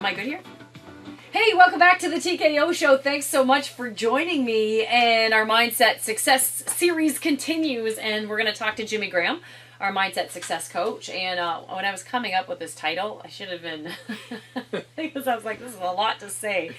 I good here? Hey, welcome back to the TKO Show. Thanks so much for joining me. And our Mindset Success series continues. And we're going to talk to Jimmy Graham, our Mindset Success coach. And when I was coming up with this title, I should have been, because I was like, this is a lot to say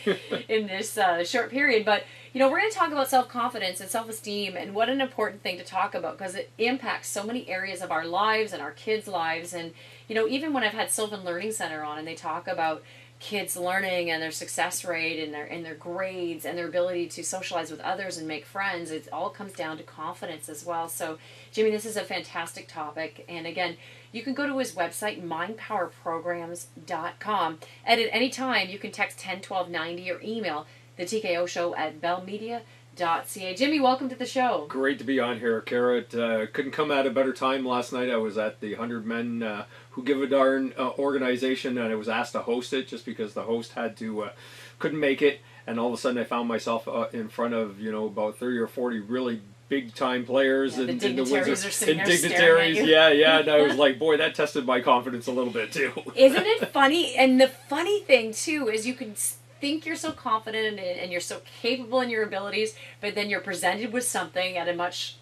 in this short period. But, you know, we're going to talk about self-confidence and self-esteem and what an important thing to talk about because it impacts so many areas of our lives and our kids' lives. And, you know, even when I've had Sylvan Learning Center on and they talk about kids learning and their success rate and their grades and their ability to socialize with others and make friends, it all comes down to confidence as well. So, Jimmy, this is a fantastic topic. And again, you can go to his website, mindpowerprograms.com. And at any time, you can text 101290 or email the TKO Show at bellmedia.ca. Jimmy, welcome to the show. Great to be on here, Kara. Couldn't come at a better time last night. I was at the 100 Men Who Give a Darn organization, and I was asked to host it just because the host couldn't make it. And all of a sudden, I found myself in front of about 30 or 40 really big time players and in the Windsor and dignitaries. Yeah, and I was like, boy, that tested my confidence a little bit too. Isn't it funny? And the funny thing too is you can think you're so confident and you're so capable in your abilities, but then you're presented with something at a much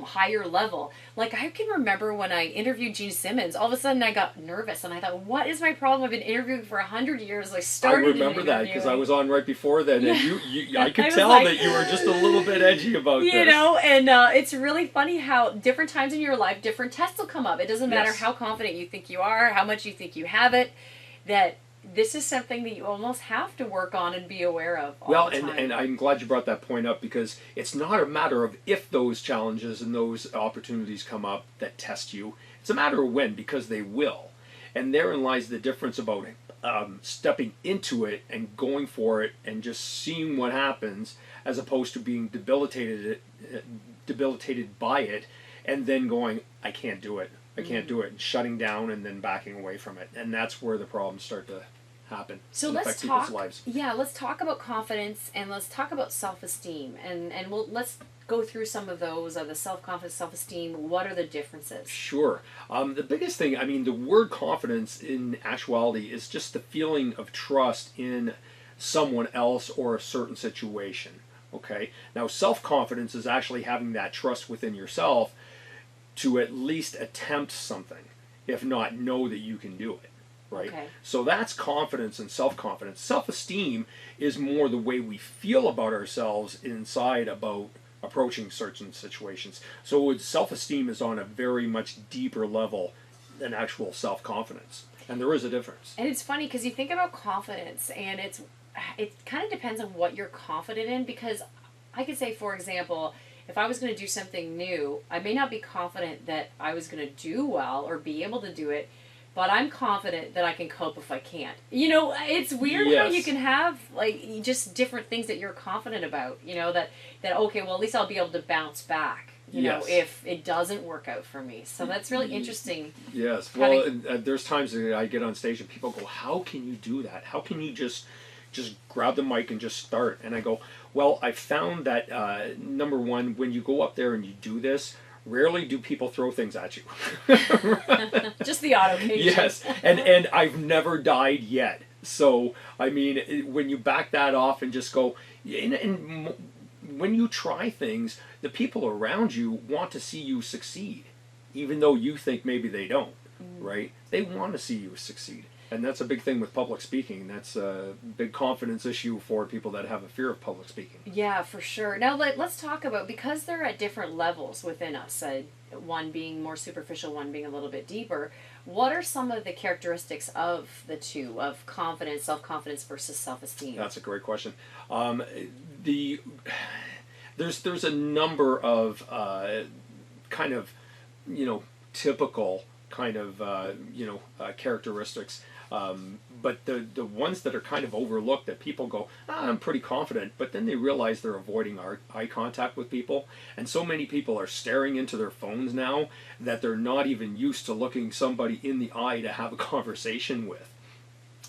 higher level. Like I can remember when I interviewed Gene Simmons, all of a sudden I got nervous and I thought, what is my problem? I've been interviewing for 100 years. I remember that because I was on right before then, and I could tell that you were just a little bit edgy about this. You know, and it's really funny how different times in your life, different tests will come up. It doesn't matter how confident you think you are, how much you think you have it, that this is something that you almost have to work on and be aware of all the time. And I'm glad you brought that point up because it's not a matter of if those challenges and those opportunities come up that test you. It's a matter of when, because they will. And therein lies the difference about stepping into it and going for it and just seeing what happens as opposed to being debilitated by it and then going, I can't do it. I can't do it, and shutting down and then backing away from it. And that's where the problems start to happen. So let's talk. Yeah, let's talk about confidence and let's talk about self-esteem, and let's go through some of those the self-confidence, self-esteem. What are the differences? Sure. The biggest thing, the word confidence in actuality is just the feeling of trust in someone else or a certain situation. Okay. Now, self-confidence is actually having that trust within yourself to at least attempt something, if not know that you can do it. Right? Okay. So that's confidence and self-confidence. Self-esteem is more the way we feel about ourselves inside about approaching certain situations. So self-esteem is on a very much deeper level than actual self-confidence. And there is a difference. And it's funny because you think about confidence and it kind of depends on what you're confident in, because I could say, for example, if I was going to do something new, I may not be confident that I was going to do well or be able to do it, but I'm confident that I can cope if I can't. You know, it's weird how you can have like just different things that you're confident about. You know, that okay, well at least I'll be able to bounce back. You know, if it doesn't work out for me. So that's really interesting. Yes. Well, there's times that I get on stage and people go, "How can you do that? How can you just grab the mic and just start?" And I go, "Well, I found that number one, when you go up there and you do this, rarely do people throw things at you." Just the odd occasion. Yes, and I've never died yet. So, when you back that off and just go, and when you try things, the people around you want to see you succeed, even though you think maybe they don't, right? They want to see you succeed. And that's a big thing with public speaking. That's a big confidence issue for people that have a fear of public speaking. Yeah, for sure. Now let's talk about, because they're at different levels within us, one being more superficial, one being a little bit deeper, what are some of the characteristics of the two, of confidence, self-confidence versus self-esteem? That's a great question. There's a number of kind of, typical kind of, characteristics. But the ones that are kind of overlooked, that people go, I'm pretty confident, but then they realize they're avoiding eye contact with people. And so many people are staring into their phones now that they're not even used to looking somebody in the eye to have a conversation with.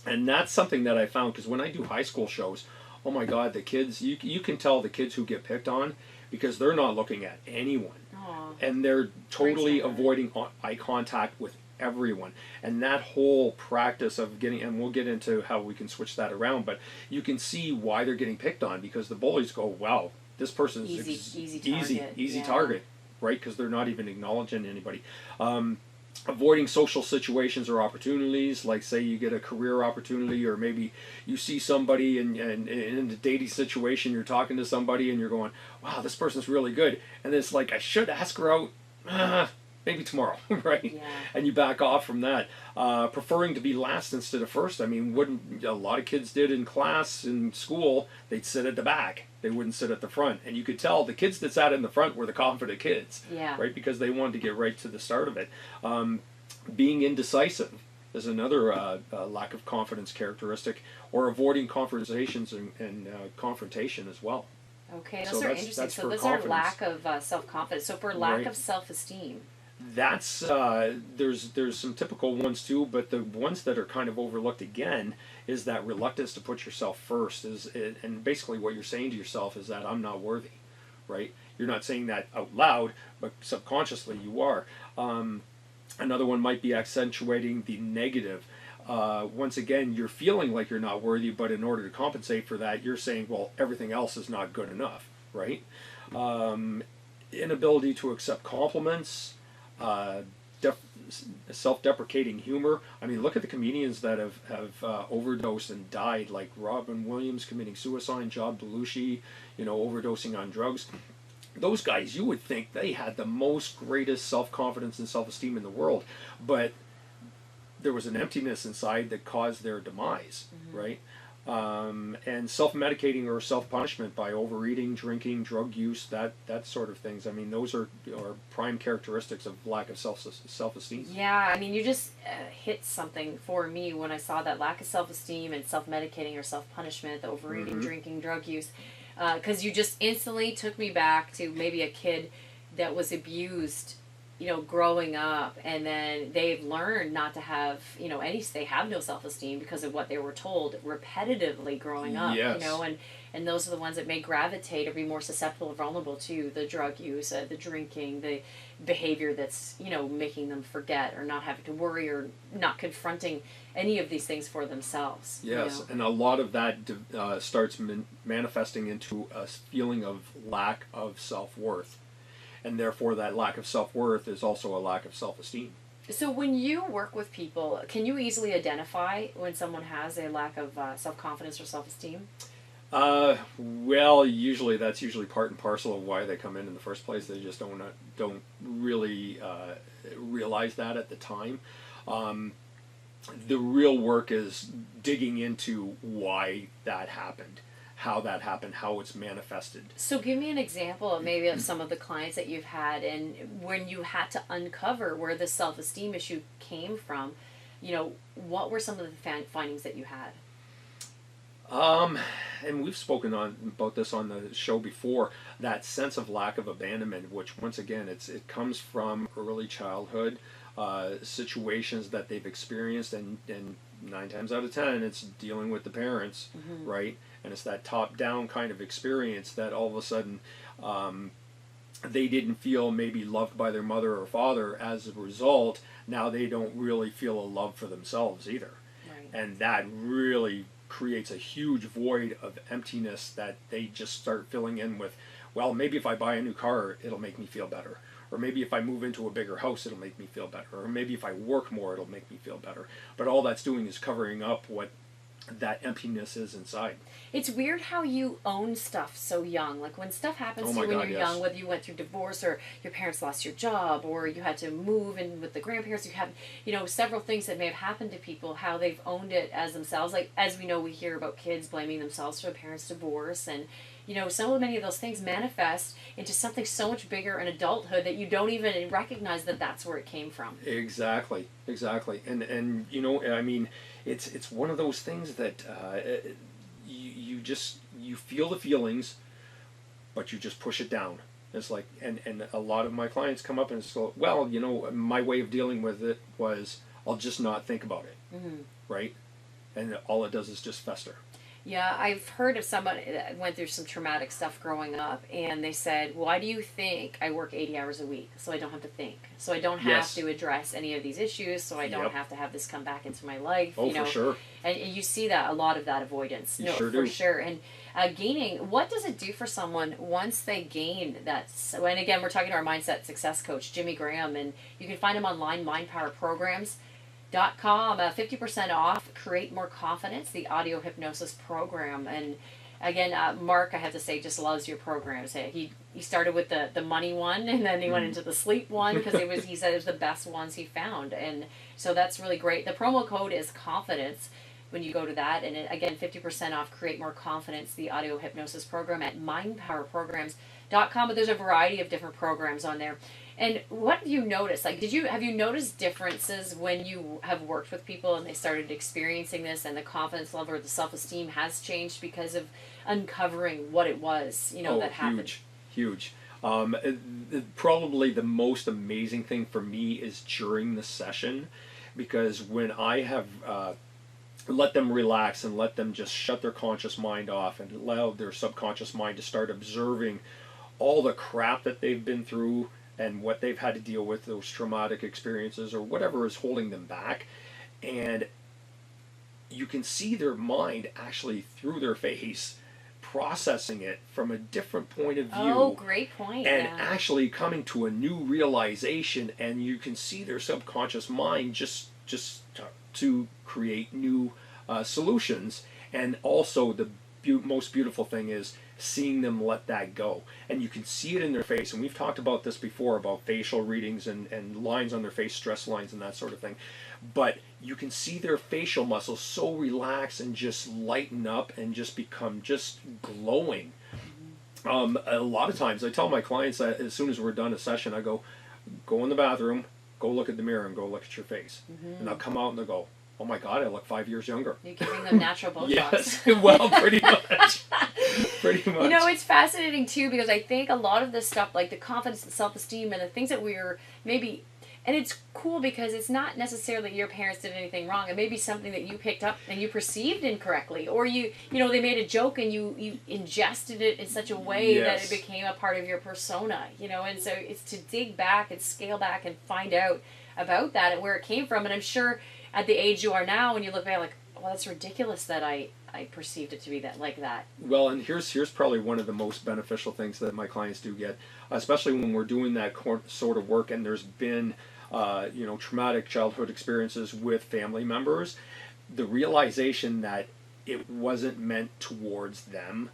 And that's something that I found, because when I do high school shows, oh my God, the kids, you can tell the kids who get picked on because they're not looking at anyone. Aww. And they're totally avoiding eye contact with everyone. And that whole practice of getting, and we'll get into how we can switch that around, but you can see why they're getting picked on, because the bullies go, wow, this person's easy target, right? Because they're not even acknowledging anybody. Avoiding social situations or opportunities, like say you get a career opportunity, or maybe you see somebody and in a dating situation, you're talking to somebody and you're going, wow, this person's really good, and it's like, I should ask her out, maybe tomorrow, right? Yeah. And you back off from that. Preferring to be last instead of first. I mean, wouldn't a lot of kids did in class in school? They'd sit at the back. They wouldn't sit at the front, and you could tell the kids that sat in the front were the confident kids, right? Because they wanted to get right to the start of it. Being indecisive is another lack of confidence characteristic, or avoiding conversations and confrontation as well. Okay, those are interesting. So those are lack of self-confidence. So for lack of self-esteem. That's there's some typical ones too, but the ones that are kind of overlooked again is that reluctance to put yourself first. And basically what you're saying to yourself is that I'm not worthy, right? You're not saying that out loud, but subconsciously you are. Another one might be accentuating the negative. Once again, you're feeling like you're not worthy, but in order to compensate for that, you're saying, well, everything else is not good enough, right? Inability to accept compliments. Self-deprecating humor. I mean, look at the comedians that have overdosed and died, like Robin Williams committing suicide, John Belushi, overdosing on drugs. Those guys, you would think they had the most greatest self-confidence and self-esteem in the world, but there was an emptiness inside that caused their demise, right? And self-medicating or self-punishment by overeating, drinking, drug use, that sort of things. I mean, those are prime characteristics of lack of self-esteem. Yeah, I mean, you just hit something for me when I saw that lack of self-esteem and self-medicating or self-punishment, the overeating, drinking, drug use, because you just instantly took me back to maybe a kid that was abused, growing up, and then they've learned not to have, they have no self-esteem because of what they were told repetitively growing up, and those are the ones that may gravitate or be more susceptible or vulnerable to the drug use, the drinking, the behavior that's, making them forget or not having to worry or not confronting any of these things for themselves. Yes, and a lot of that starts manifesting into a feeling of lack of self-worth. And therefore, that lack of self-worth is also a lack of self-esteem. So when you work with people, can you easily identify when someone has a lack of self-confidence or self-esteem? Well, that's usually part and parcel of why they come in the first place. They just don't really realize that at the time. The real work is digging into why that happened. How that happened, how it's manifested. So give me an example of maybe of some of the clients that you've had, and when you had to uncover where the self-esteem issue came from, what were some of the findings that you had? And we've spoken about this on the show before, that sense of lack of abandonment, which once again, it comes from early childhood, situations that they've experienced, and 9 times out of 10, it's dealing with the parents, right? And it's that top-down kind of experience that all of a sudden they didn't feel maybe loved by their mother or father. As a result, now they don't really feel a love for themselves either. Right. And that really creates a huge void of emptiness that they just start filling in with, well, maybe if I buy a new car, it'll make me feel better. Or maybe if I move into a bigger house, it'll make me feel better. Or maybe if I work more, it'll make me feel better. But all that's doing is covering up what that emptiness is inside. It's weird how you own stuff so young. Like when stuff happens to you when you're young, whether you went through divorce or your parents lost your job or you had to move in with the grandparents, you have, several things that may have happened to people, how they've owned it as themselves. Like, as we know, we hear about kids blaming themselves for their parents' divorce, and many of those things manifest into something so much bigger in adulthood that you don't even recognize that that's where it came from. Exactly. And I mean, it's one of those things that you feel the feelings, but you just push it down. It's like, and a lot of my clients come up and say, well, my way of dealing with it was I'll just not think about it, right? And all it does is just fester. Yeah, I've heard of someone that went through some traumatic stuff growing up, and they said, "Why do you think I work 80 hours a week? So I don't have to think. So I don't have Yes. to address any of these issues. So I don't Yep. have to have this come back into my life." Oh, for sure. And you see that a lot of that avoidance. You No, sure for do. sure. And gaining, what does it do for someone once they gain that? So, and again, we're talking to our mindset success coach, Jimmy Graham, and you can find him online, mindpowerprograms.com, 50% off, create more confidence, the audio hypnosis program. And again, Mark, I have to say, just loves your programs. He started with the money one, and then he went into the sleep one, because he said it was the best ones he found. And so that's really great. The promo code is confidence when you go to that. And again, 50% off, create more confidence, the audio hypnosis program at mindpowerprograms.com. But there's a variety of different programs on there. And what have you noticed? Like, have you noticed differences when you have worked with people and they started experiencing this, and the confidence level or the self-esteem has changed because of uncovering what it was, that happened? Huge. Probably the most amazing thing for me is during the session, because when I have let them relax and let them just shut their conscious mind off and allow their subconscious mind to start observing all the crap that they've been through and what they've had to deal with, those traumatic experiences or whatever is holding them back. And you can see their mind actually through their face processing it from a different point of view. Oh, great point. And yeah. actually coming to a new realization, and you can see their subconscious mind just to create new solutions. And also the most beautiful thing is seeing them let that go, and you can see it in their face. And we've talked about this before, about facial readings and lines on their face, stress lines and that sort of thing, but you can see their facial muscles so relax and just lighten up and just become just glowing. A lot of times I tell my clients that as soon as we're done a session, I go in the bathroom, go look at the mirror and go look at your face. And I'll come out and they'll go, "Oh my God, I look 5 years younger." You're giving them natural Botox. Yes, well, pretty much. Pretty much. It's fascinating too, because I think a lot of this stuff, like the confidence, the self-esteem, and the things that we're maybe, and it's cool because it's not necessarily your parents did anything wrong. It may be something that you picked up and you perceived incorrectly, or they made a joke and you ingested it in such a way that it became a part of your persona, and so it's to dig back and scale back and find out about that and where it came from. And I'm sure at the age you are now, when you look back, like, well, that's ridiculous that I perceived it to be that. Well, and here's probably one of the most beneficial things that my clients do get, especially when we're doing that sort of work, and there's been traumatic childhood experiences with family members, the realization that it wasn't meant towards them,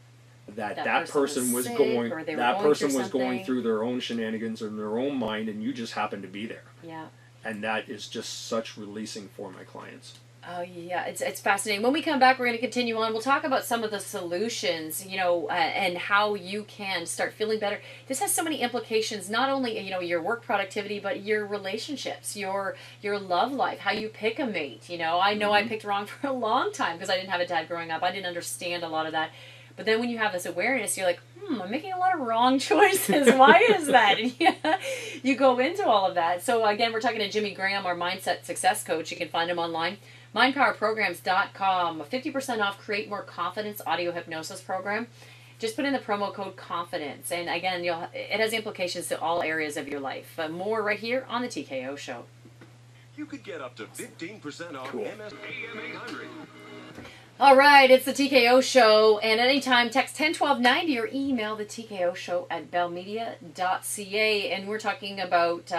that person was going through their own shenanigans in their own mind, and you just happened to be there. Yeah. And that is just such releasing for my clients. Oh, yeah, it's fascinating. When we come back, we're going to continue on. We'll talk about some of the solutions, and how you can start feeling better. This has so many implications, not only, your work productivity, but your relationships, your love life, how you pick a mate. I know I picked wrong for a long time because I didn't have a dad growing up. I didn't understand a lot of that. But then when you have this awareness, you're like, I'm making a lot of wrong choices. Why is that? And you go into all of that. So again, we're talking to Jimmy Graham, our mindset success coach. You can find him online. Mindpowerprograms.com, 50% off, create more confidence audio hypnosis program. Just put in the promo code confidence. And again, it has implications to all areas of your life. But more right here on the TKO Show. You could get up to 15% off Cool. MS AM 800. All right, it's the TKO Show, and at any time, text 101290 or email the TKO Show at bellmedia.ca, and we're talking about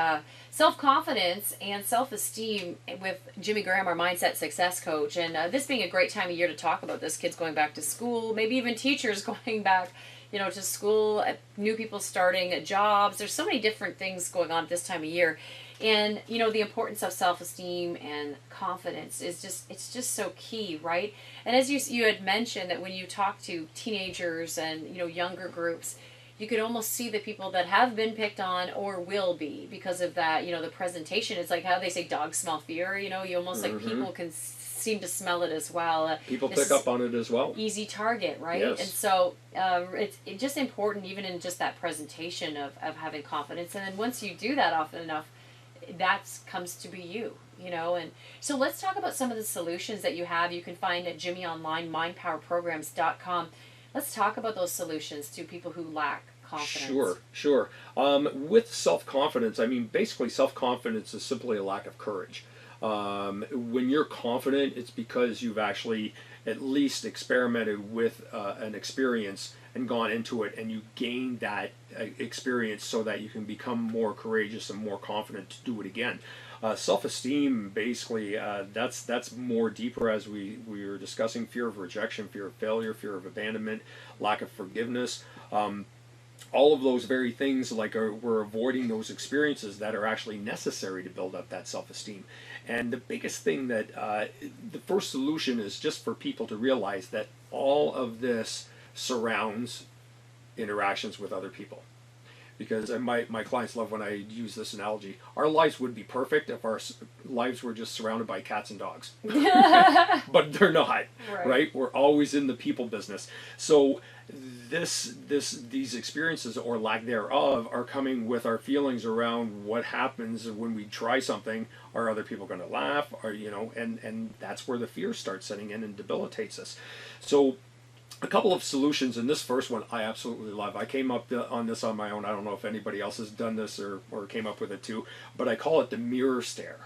self-confidence and self-esteem with Jimmy Graham, our mindset success coach, and this being a great time of year to talk about this. Kids going back to school, maybe even teachers going back, to school, new people starting jobs. There's so many different things going on at this time of year. And, the importance of self-esteem and confidence is just so key, right? And as you had mentioned, that when you talk to teenagers and, younger groups, you could almost see the people that have been picked on or will be because of that, the presentation. It's like how they say dogs smell fear, you almost like people can seem to smell it as well. People pick up on it as well. Easy target, right? Yes. And so it's just important, even in just that presentation of having confidence. And then once you do that often enough, that comes to be you. you know. And so let's talk about some of the solutions that you have. You can find at Jimmy online, mindpowerprograms.com. Let's talk about those solutions to people who lack confidence. Sure. With self-confidence, I mean, basically self-confidence is simply a lack of courage. When you're confident, it's because you've actually at least experimented with an experience and gone into it, and you gained that experience so that you can become more courageous and more confident to do it again. Self-esteem, basically, that's more deeper, as we were discussing: fear of rejection, fear of failure, fear of abandonment, lack of forgiveness. All of those very things, like, we're avoiding those experiences that are actually necessary to build up that self-esteem. And the biggest thing that the first solution is just for people to realize that all of this surrounds interactions with other people. Because my clients love when I use this analogy. Our lives would be perfect if our lives were just surrounded by cats and dogs. But they're not, right? We're always in the people business. So these experiences, or lack thereof, are coming with our feelings around what happens when we try something. Are other people going to laugh? Or, you know, and that's where the fear starts setting in and debilitates us. So a couple of solutions, and this first one I absolutely love. I came up on this on my own. I don't know if anybody else has done this or came up with it too, but I call it the mirror stare.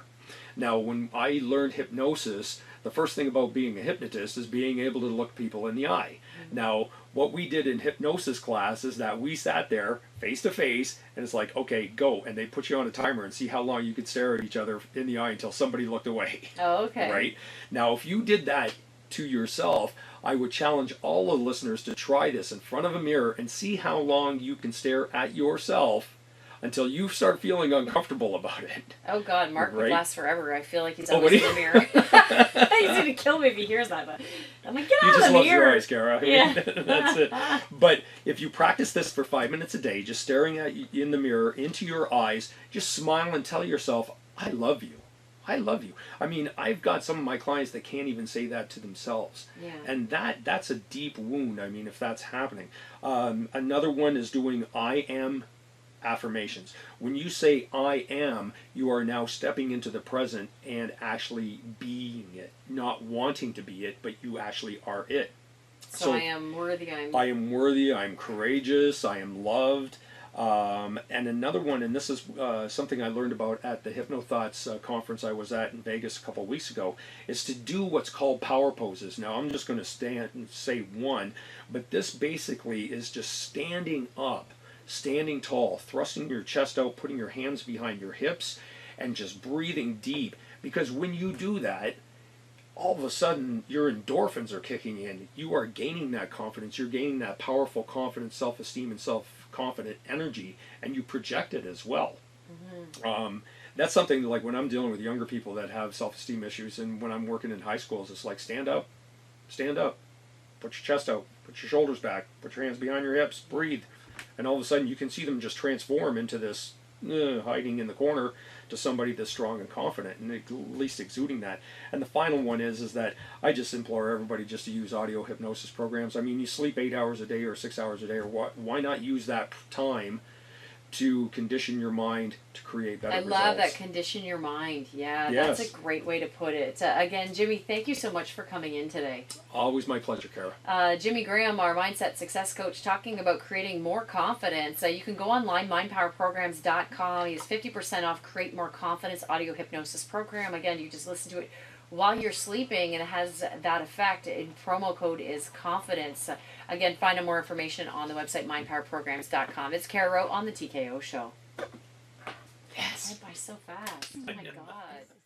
Now, when I learned hypnosis, the first thing about being a hypnotist is being able to look people in the eye. Now, what we did in hypnosis class is that we sat there face to face, and it's like, okay, go. And they put you on a timer and see how long you could stare at each other in the eye until somebody looked away. Oh, okay. Right? Now, if you did that to yourself, I would challenge all the listeners to try this in front of a mirror and see how long you can stare at yourself until you start feeling uncomfortable about it. Oh God, Mark would last forever. I feel like he's Oh, always in the mirror. He's gonna kill me if he hears that. But I'm like, get He out just of the loves mirror. your eyes, Kara. I mean, Yeah. that's it. But if you practice this for 5 minutes a day, just staring at you in the mirror into your eyes, just smile and tell yourself, "I love you. I love you." I mean, I've got some of my clients that can't even say that to themselves. Yeah. And that's a deep wound, I mean, if that's happening. Another one is doing I am affirmations. When you say I am, you are now stepping into the present and actually being it. Not wanting to be it, but you actually are it. So I am worthy. I am worthy, I'm courageous, I am loved. And another one, and this is something I learned about at the HypnoThoughts conference I was at in Vegas a couple of weeks ago, is to do what's called power poses. Now, I'm just going to stand and say one, but this basically is just standing up, standing tall, thrusting your chest out, putting your hands behind your hips, and just breathing deep. Because when you do that, all of a sudden your endorphins are kicking in. You are gaining that confidence. You're gaining that powerful confidence, self-esteem, and self-confident energy, and you project it as well. That's something like when I'm dealing with younger people that have self-esteem issues, and when I'm working in high schools, it's like, stand up, put your chest out, put your shoulders back, put your hands behind your hips, breathe. And all of a sudden you can see them just transform into this hiding in the corner to somebody that's strong and confident, and at least exuding that. And the final one is that I just implore everybody just to use audio hypnosis programs. I mean, you sleep 8 hours a day or 6 hours a day, or why not use that time to condition your mind to create better results. I love that, condition your mind. Yeah, Yes. that's a great way to put it. Again, Jimmy, thank you so much for coming in today. Always my pleasure, Kara. Jimmy Graham, our mindset success coach, talking about creating more confidence. You can go online, mindpowerprograms.com. Use 50% off Create More Confidence audio hypnosis program. Again, you just listen to it while you're sleeping, and it has that effect. And promo code is confidence. Again, find out more information on the website, mindpowerprograms.com. It's Kara Rowe on the TKO Show. Yes. Went by so fast. Oh my God.